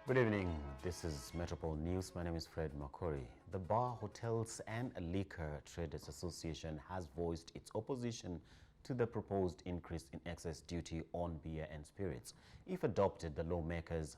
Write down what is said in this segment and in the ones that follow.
Good evening. This is Metropol News. My name is Fred Makori. The Bar, Hotels and Liquor Traders Association has voiced its opposition to the proposed increase in excess duty on beer and spirits. If adopted, the lawmakers,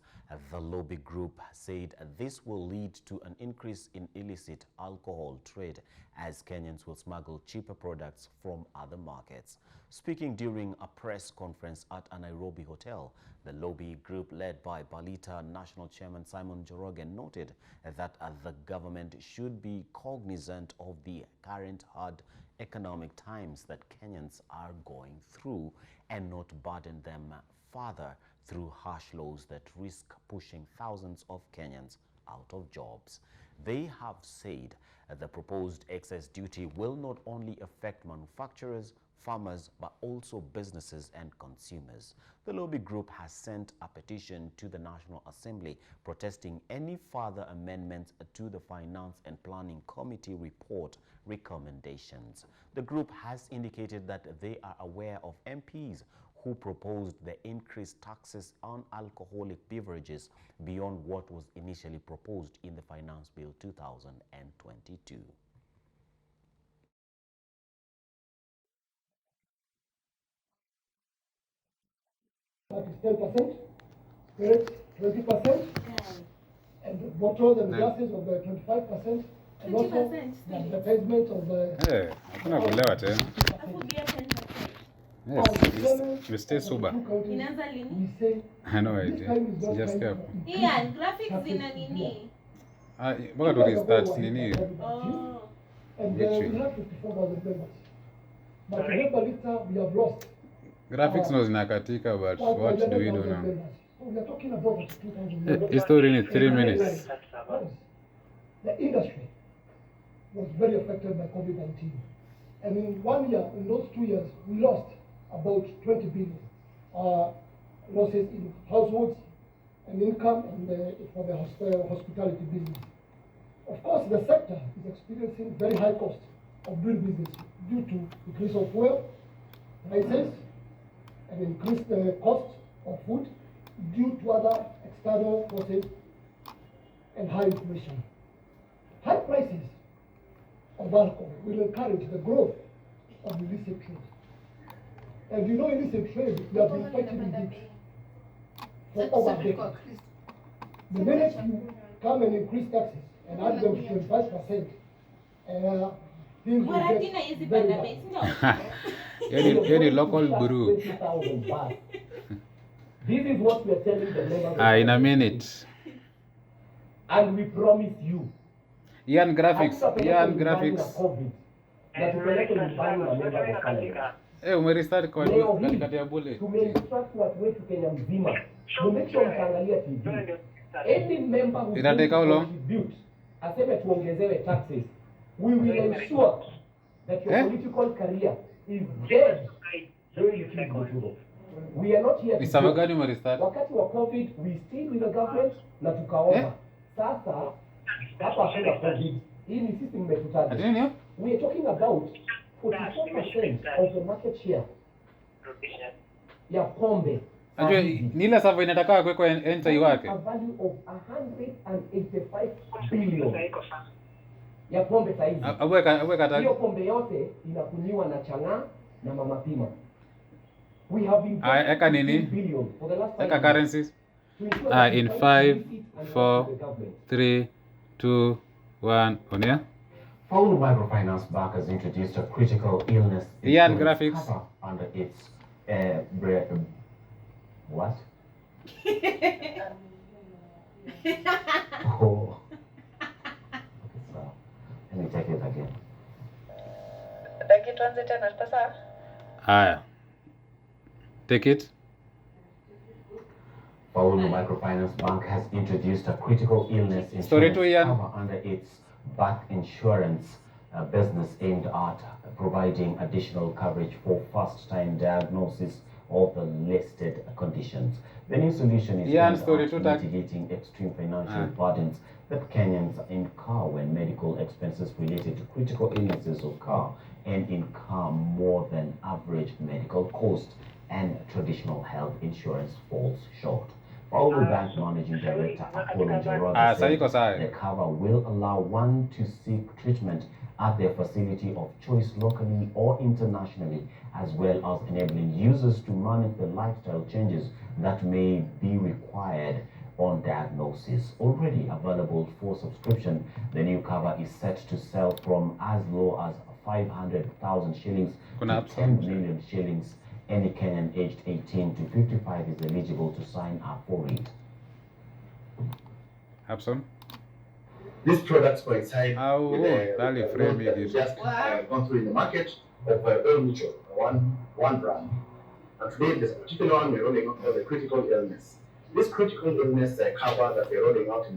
the lobby group, said this will lead to an increase in illicit alcohol trade as Kenyans will smuggle cheaper products from other markets. Speaking during a press conference at a Nairobi hotel, the lobby group led by Bulletin National Chairman Simon Njoroge noted that the government should be cognizant of the current hard economic times that Kenyans are going through and not burden them further through harsh laws that risk pushing thousands of Kenyans out of jobs. They have said the proposed excess duty will not only affect manufacturers, farmers, but also businesses and consumers. The lobby group has sent a petition to the National Assembly protesting any further amendments to the Finance and Planning Committee report recommendations. The group has indicated that they are aware of MPs who proposed the increased taxes on alcoholic beverages beyond what was initially proposed in the Finance Bill 2022. That is 10%, spirits 20%, and bottles and glasses of the 25%, and also the advertisement of the... hakuna kulewa tena. Yes, we stay sober. Inaanza lini? We say I know idea. Just hapo. Yeah, graphics zina nini? Mpaka tu restart nini? Oh. And we have 54,000 members. But remember later we have lost. Graphics no zinakatika, but what do we do now? We are talking about 2,000 members. This story in 3 minutes. The industry was very affected by COVID-19. And in 1 year, in those 2 years, we lost about 20 billion losses in households and income and for the hospitality business. Of course, the sector is experiencing very high cost of doing business due to increase of fuel prices and increased cost of food due to other external forces and high inflation. High prices of alcohol will encourage the growth of illicit trade. And you know illicit trade, we have been fighting with it for over a decade. The minute you come and increase taxes and add them to 25%, things will get very bad. Any local brew. This is what we are telling the members. In a minute. And we promise you. Ian graphics. Na tupeleke nyumbani na member wa Canada. Umerestart kwa katikati ya Bulletin. Tumeinstruct watu wetu Kenya mzima. Make sure mtaangalia TV. Any member who contribute aseme tuongezewe taxes, we will ensure that your political career is dead during the period. We are not here to Isama gani umerestart? wakati wa COVID we stayed with the government na tukaomba. Sasa hapa hakuna COVID. Hii ni sisi mmetutaja. We are talking about 44% of the market share ya pombe. Ajua nila sasa inataka kweko enter wake. A value of 185 billion ya pombe saizi. Abweka hiyo pombe yote inakunywa na chang'aa na mama pima. We have been eka nini? billion for the last 5 eka currencies. In 5 4 3 2 1 on here. Paul Microfinance Bank has introduced a critical illness graphics cover under its what? Oh. Okay, so let me take it again. Take it. Paul Microfinance Bank has introduced a critical illness Story insurance cover under its back insurance business aimed at providing additional coverage for first-time diagnosis of the listed conditions. The new solution is aimed at mitigating extreme financial burdens that Kenyans incur when medical expenses related to critical illnesses occur and incur more than average medical cost and traditional health insurance falls short. Old Bank Managing Director Akolo Njoroge said the cover will allow one to seek treatment at their facility of choice locally or internationally, as well as enabling users to manage the lifestyle changes that may be required on diagnosis. Already available for subscription, the new cover is set to sell from as low as 500,000 shillings to 10 million shillings. Any Kenyan aged 18 to 55 is eligible to sign up for it. Hapson? These products coincide with the just gone through in the market of All Mutual, one brand. And today, there's a particular one we're rolling out called the critical illness. This critical illness cover that we're rolling out in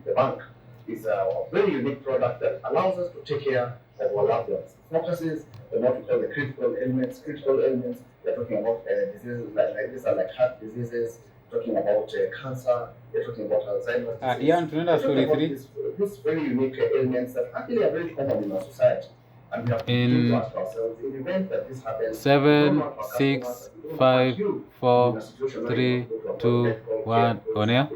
the bank is a very unique product that allows us to take care of our loved ones. It focuses on what we call the critical illness. Critical illness, we're talking about diseases like these are like heart diseases, talking about cancer, we're talking about Alzheimer's disease. This very unique ailments that actually are very common in our society. And we have to ask ourselves, in the event that this happens, 7, 6, 5, 4, 3, 2, 1, on air.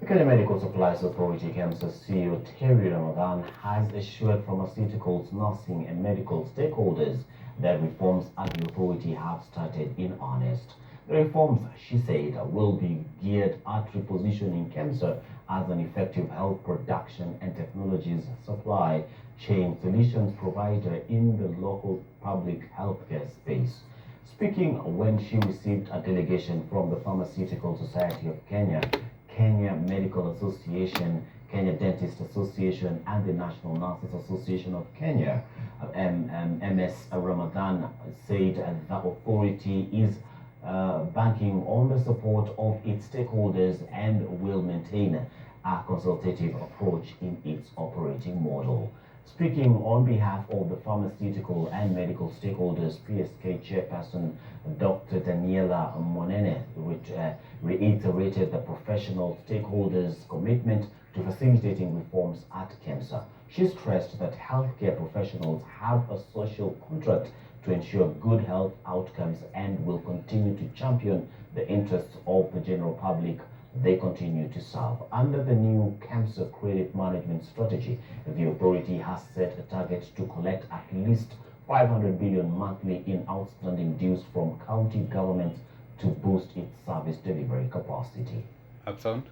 The Kenya Medical Supplies Authority KEMSA CEO Terry Ramadan has assured pharmaceuticals, nursing and medical stakeholders that reforms at the authority have started in earnest. The reforms, she said, will be geared at repositioning KEMSA as an effective health production and technologies supply chain solutions provider in the local public healthcare space. Speaking when she received a delegation from the Pharmaceutical Society of Kenya, Kenya Medical Association, Kenya Dentist Association, and the National Nurses Association of Kenya, MS Ramadan said the authority is banking on the support of its stakeholders and will maintain a consultative approach in its operating model. Speaking on behalf of the pharmaceutical and medical stakeholders, PSK Chairperson Dr. Daniela Monene reiterated the professional stakeholders' commitment to facilitating reforms at KEMSA. She stressed that healthcare professionals have a social contract to ensure good health outcomes and will continue to champion the interests of the general public they continue to serve. Under the new KEMSA credit management strategy, the authority has set a target to collect at least 500 billion monthly in outstanding dues from county governments to boost its service delivery capacity. Upsound?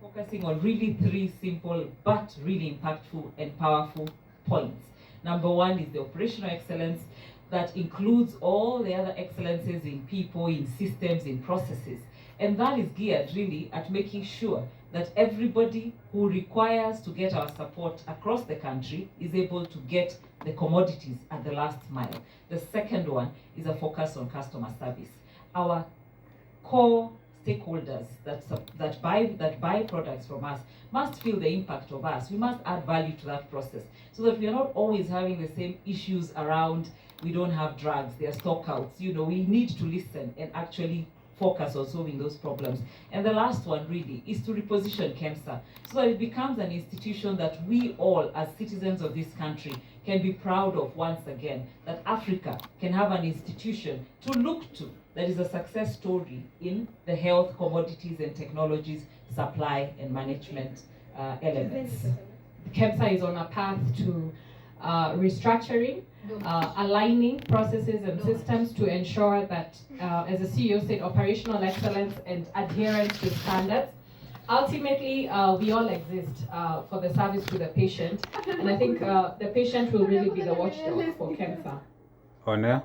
Focusing on really 3 simple but really impactful and powerful points. Number 1 is the operational excellence that includes all the other excellences in people, in systems, in processes. And that is geared really at making sure that everybody who requires to get our support across the country is able to get the commodities at the last mile. The second one is a focus on customer service. Our core stakeholders that buy products from us must feel the impact of us. We must add value to that process so that we are not always having the same issues around we don't have drugs, there are stockouts. You know, we need to listen and actually focus on solving those problems. And the last one really is to reposition KEMSA so that it becomes an institution that we all as citizens of this country can be proud of once again, that Africa can have an institution to look to that is a success story in the health, commodities and technologies, supply and management elements. KEMSA is on a path to restructuring, aligning processes and systems to ensure that, as the CEO said, operational excellence and adherence to standards. Ultimately, we all exist for the service to the patient, and I think the patient will really be the watchdog for KEMSA. Honor?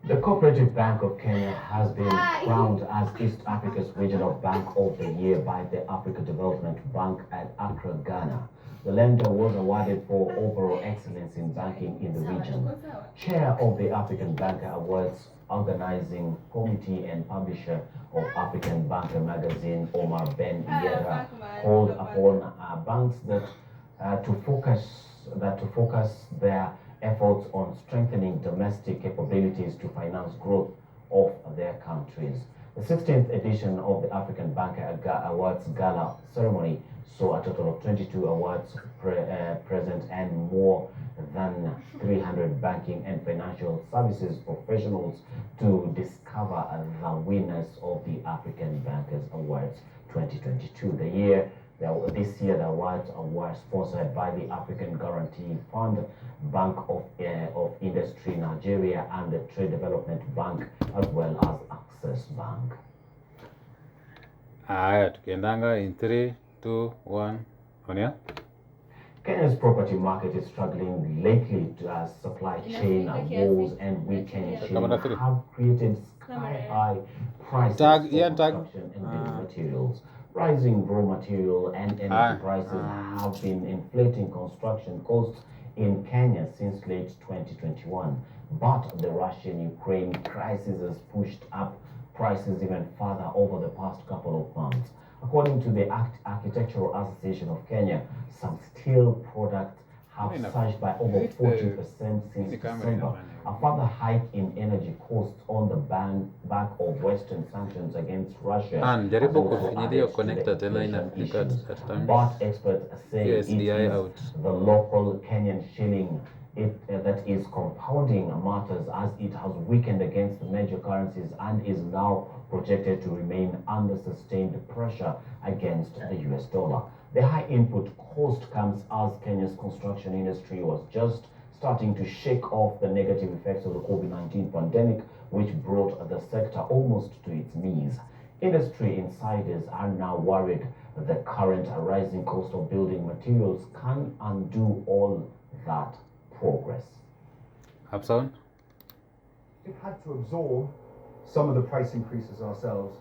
The Cooperative Bank of Kenya has been crowned as East Africa's Regional Bank of the Year by the Africa Development Bank at Accra, Ghana. The lender was awarded for overall excellence in banking in the region. Chair of the African Banker Awards Organizing Committee and publisher of African Banker magazine, Omar Ben Yera, called upon banks to focus their efforts on strengthening domestic capabilities to finance growth of their countries. The 16th edition of the African Banker Awards Gala ceremony saw a total of 22 awards present and more than 300 banking and financial services professionals to discuss cover the winners of the African Bankers Awards 2022. This year, the awards were sponsored by the African Guarantee Fund, Bank of Industry Nigeria, and the Trade Development Bank, as well as Access Bank. Haya, tukiendanga in 3, 2, 1. Onia? Kenya's property market is struggling lately as supply chain woes and weakened shilling have created sky-high prices for construction and building materials. Rising raw material and energy prices have been inflating construction costs in Kenya since late 2021. But the Russian-Ukraine crisis has pushed up prices even further over the past couple of months. According to the Architectural Association of Kenya, some steel products have surged by over 40% since December. A further hike in energy costs on the back of Western sanctions against Russia. But experts say it is the local Kenyan shilling that is compounding matters, as it has weakened against the major currencies and is now projected to remain under sustained pressure against the US dollar. The high input cost comes as Kenya's construction industry was just starting to shake off the negative effects of the COVID-19 pandemic, which brought the sector almost to its knees. Industry insiders are now worried the current rising cost of building materials can undo all that progress. Upson? We've had to absorb some of the price increases ourselves.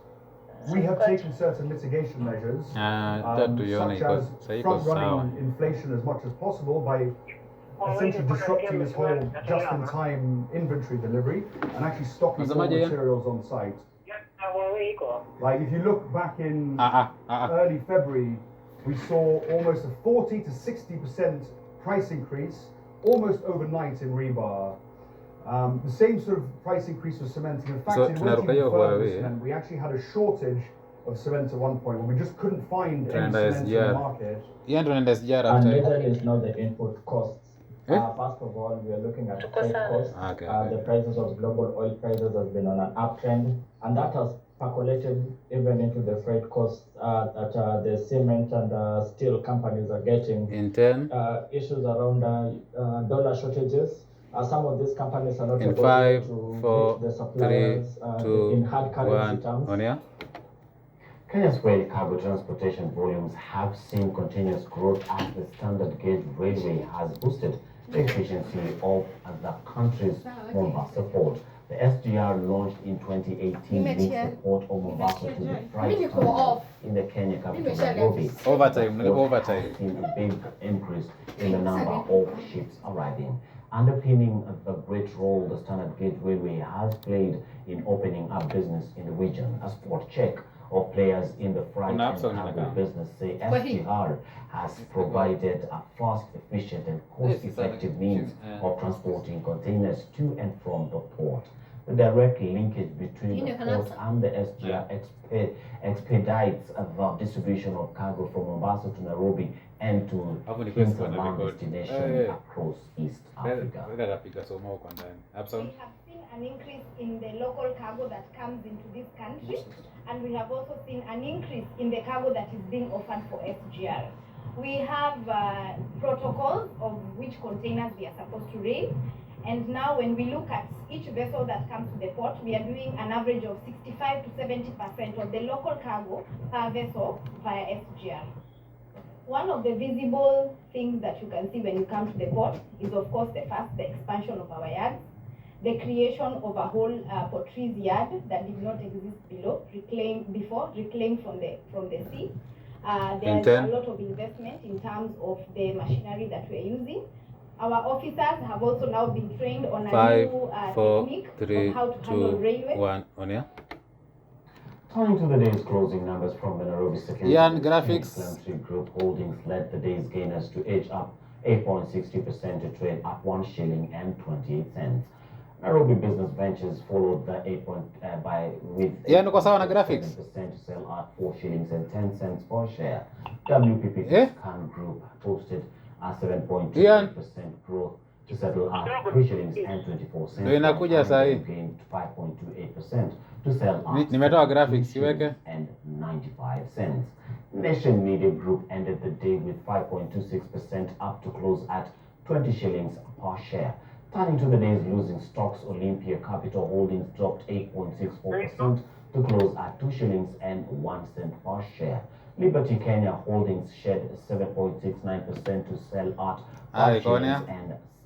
We have taken certain mitigation measures, such as front-running inflation as much as possible by essentially disrupting this whole just-in-time inventory delivery and actually stocking raw materials on site. Like if you look back in early February, we saw almost a 40 to 60% price increase almost overnight in rebar. The same sort of price increase for cement. In fact, in cement, we actually had a shortage of cement at one point where we just couldn't find any cement in the market. And majorly is now the input costs. First of all, we are looking at freight costs. The prices of global oil prices has been on an uptrend, and that has percolated even into the freight costs that the cement and steel companies are getting. In 10. Issues around dollar shortages. Some of these companies are not in able 5, to 4, the suppliers 3, 2, in hard currency 1. terms. Kenya's rail cargo transportation volumes have seen continuous growth as the standard gauge railway has boosted the efficiency of the country's Mombasa port. The SGR launched in 2018 links the port of Mombasa to the freight terminal in the Kenya capital Nairobi. Overtime. Seen a big increase in the number of ships arriving. Underpinning the great role the standard gauge railway has played in opening up business in the region. A spot check of players in the freight and cargo business say SGR has provided a fast, efficient and cost-effective means of transporting containers to and from the port. The direct linkage between the port and the SGR expedites the distribution of cargo from Mombasa to Nairobi and to hinterland destination across East Africa. We have seen an increase in the local cargo that comes into this country, and we have also seen an increase in the cargo that is being offered for SGR. We have protocols of which containers we are supposed to rail, and now when we look at each vessel that comes to the port, we are doing an average of 65 to 70% of the local cargo per vessel via SGR. One of the visible things that you can see when you come to the port is, of course, the expansion of our yards, the creation of a whole portries yard that did not exist reclaimed from the sea. There's a lot of investment in terms of the machinery that we're using. Our officers have also now been trained on a new technique of how to handle railway. Turning to the day's closing numbers from the Nairobi Security Graphics Group Holdings led the day's gainers to edge up 8.60% to trade at 1 shilling and 28 cents. Nairobi Business Ventures followed the 8.7% to sell at 4 shillings and 10 cents per share. WPP Scan Group posted a 7.2% growth to settle at 3 shillings and 24 cents. Ndio inakuja saa hii. Gained 5.28% to sell at Nimetoa graphics iweke and 95 cents. Nation Media Group ended the day with 5.26% up to close at 20 shillings per share. Turning to the day's losing stocks, Olympia Capital Holdings dropped 8.64% to close at 2 shillings and 1 cent per share. Liberty Kenya Holdings shed 7.69% to sell at 5 shillings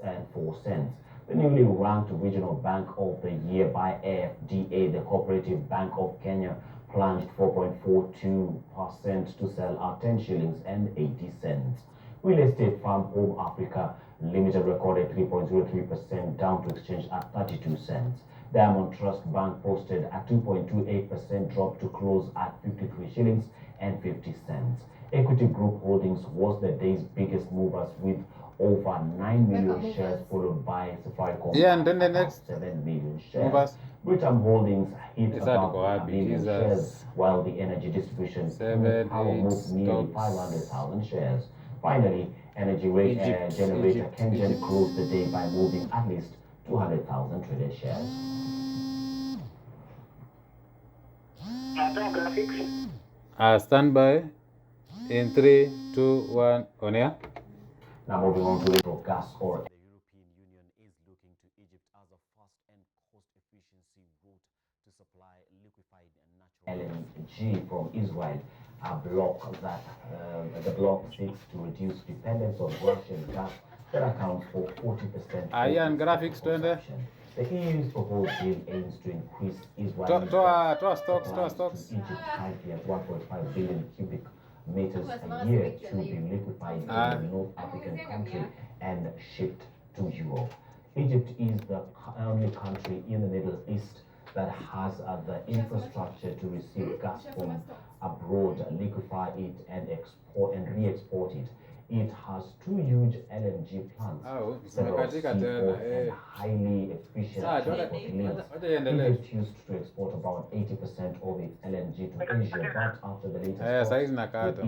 and 4 cents. The newly ranked Regional Bank of the Year by AFDA, the Cooperative Bank of Kenya, plunged 4.42% to sell at 10 shillings and 80 cents. Real estate firm Home Africa Limited recorded 3.03% down to exchange at 32 cents. Diamond Trust Bank posted a 2.28% drop to close at 53 shillings and 50 cents. Equity Group Holdings was the day's biggest movers with over 9 million shares, followed by Safaricom and then the next 7 million shares. Britam Holdings hit about 1 million shares, while the energy distribution power moved nearly 500,000 shares. Finally, energy generator Kengen closed the day by moving at least 200,000 traded shares. Stand by in 3, 2, 1, on air. Now moving on to the gas or the European Union is looking to Egypt as a fast and cost-efficiency route to supply liquefied natural LNG from Israel. A bloc that the bloc seeks to reduce dependence on Russian gas that accounts for 40%. Ayan, graphics to end. The EU's proposed deal aims to increase Israel's stocks. Egypt currently at 1.5 billion cubic meters a year to be liquefied in the North African country and shipped to Europe. Egypt is the only country in the Middle East that has the infrastructure to receive gas from abroad, liquefy it, and export and re-export it. It has 2 huge LNG plants, several seaport and highly efficient transport links. Egypt used to export about 80% of its LNG to Asia, but after the latest talks with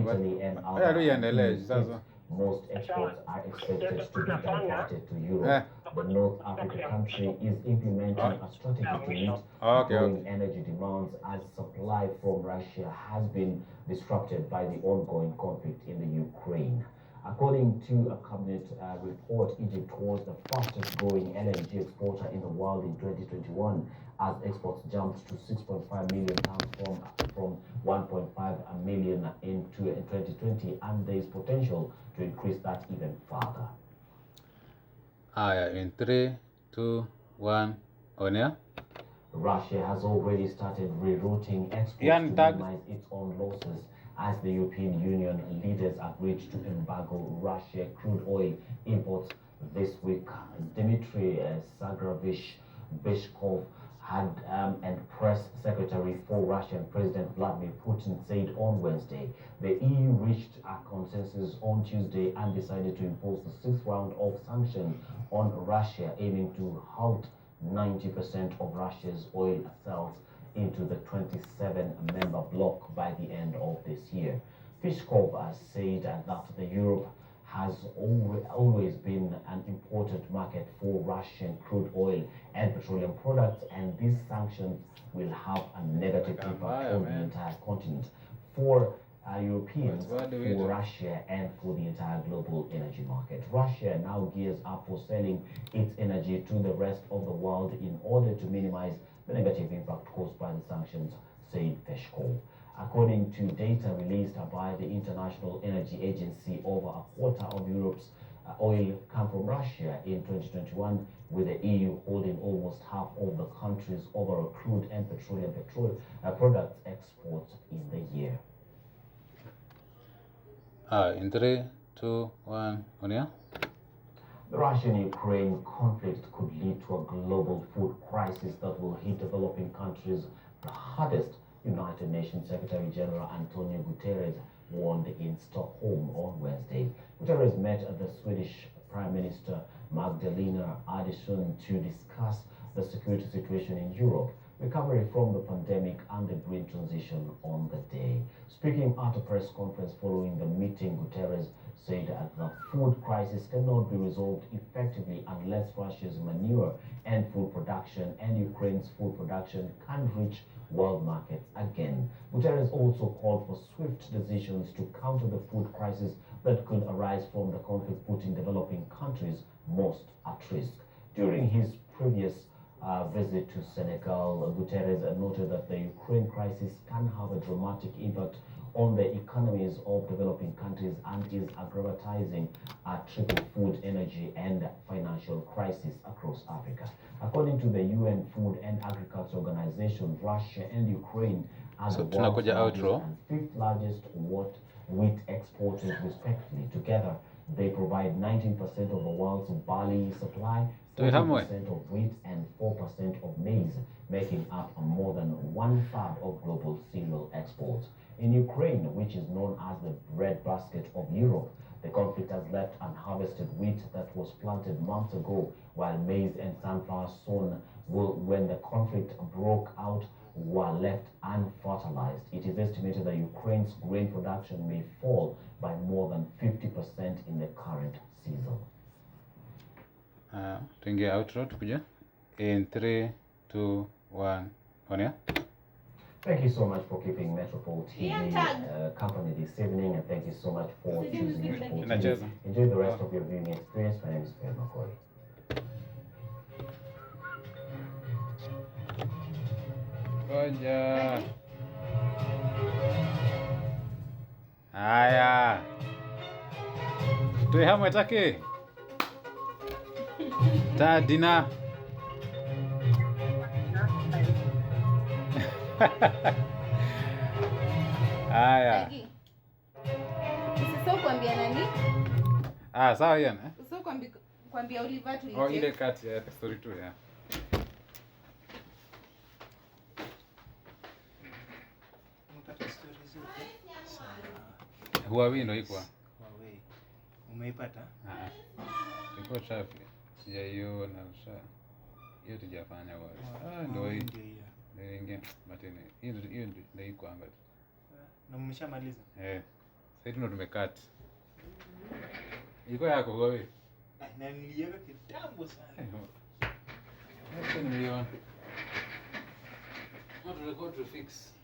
Italy and other most exports are expected to be diverted to Europe. The North African country is implementing a strategy to meet growing energy demands as supply from Russia has been disrupted by the ongoing conflict in the Ukraine. According to a cabinet report, Egypt was the fastest growing LNG exporter in the world in 2021 as exports jumped to 6.5 million tons from 1.5 million in 2020, and there is potential to increase that even further. In 3, 2, 1, on air. Russia has already started rerouting exports to minimize its own losses as the European Union leaders agreed to embargo Russia crude oil imports this week. Dmitry Bishkov had and press secretary for Russian President Vladimir Putin said on Wednesday. The EU reached a consensus on Tuesday and decided to impose the 6th round of sanctions on Russia, aiming to halt 90% of Russia's oil sales into the 27-member bloc by the end of this year. Peskov said that the Europe has always been an important market for Russian crude oil and petroleum products, and these sanctions will have a negative impact on the entire continent for Europeans, for Russia, and for the entire global energy market. Russia now gears up for selling its energy to the rest of the world in order to minimize the negative impact caused by the sanctions, said Peskov. According to data released by the International Energy Agency, over a quarter of Europe's oil come from Russia in 2021, with the EU holding almost half of the country's overall crude and petroleum products exports in the year. In 3, 2, 1, on air. The Russian-Ukraine conflict could lead to a global food crisis that will hit developing countries the hardest, United Nations Secretary General Antonio Guterres warned in Stockholm on Wednesday. Guterres met the Swedish Prime Minister Magdalena Andersson to discuss the security situation in Europe. recovery from the pandemic and the green transition on the day. Speaking at a press conference following the meeting, Guterres said that the food crisis cannot be resolved effectively unless Russia's manure and food production and Ukraine's food production can reach world markets again. Guterres also called for swift decisions to counter the food crisis that could arise from the conflict, putting developing countries most at risk. During his previous visit to Senegal, Guterres noted that the Ukraine crisis can have a dramatic impact on the economies of developing countries and is aggravating a triple food, energy, and financial crisis across Africa. According to the UN Food and Agriculture Organization, Russia and Ukraine are the world's largest and fifth largest wheat exporters respectively. Together, they provide 19% of the world's barley supply, 30% of wheat, and 4% of maize, making up more than 1/3 of global cereal exports. In Ukraine, which is known as the breadbasket of Europe, the conflict has left unharvested wheat that was planted months ago, while maize and sunflower sown when the conflict broke out were left unfertilized. It is estimated that Ukraine's grain production may fall by more than 50% in the current season. Tuingie outro tukuja in 3, 2, 1 on air. Thank you so much for keeping Metropol TV company this evening, and thank you so much for choosing Metropol TV. Enjoy the rest of your viewing experience. My name is Fred McCoy. Ngoja. Haya. Tuwe hamu etake. Tadina. Haya. Usisahau kuambia nani? Sawa hiyo. Usisahau kuambia Oliver tu. Ile kati ya story tu ya. Huawei ndo iko. Huawei. Umeipata? Iko safi. Sijaiona sasa. Hiyo tujafanya wale. Ndio hii. Ndio ingine. Matene. Hiyo ndio iko anga tu. Na mmeshamaliza? Sasa ndo tumekata. Iko yako Huawei. Na niliweka kitambo sana. Hapo niliona. Not record to fix.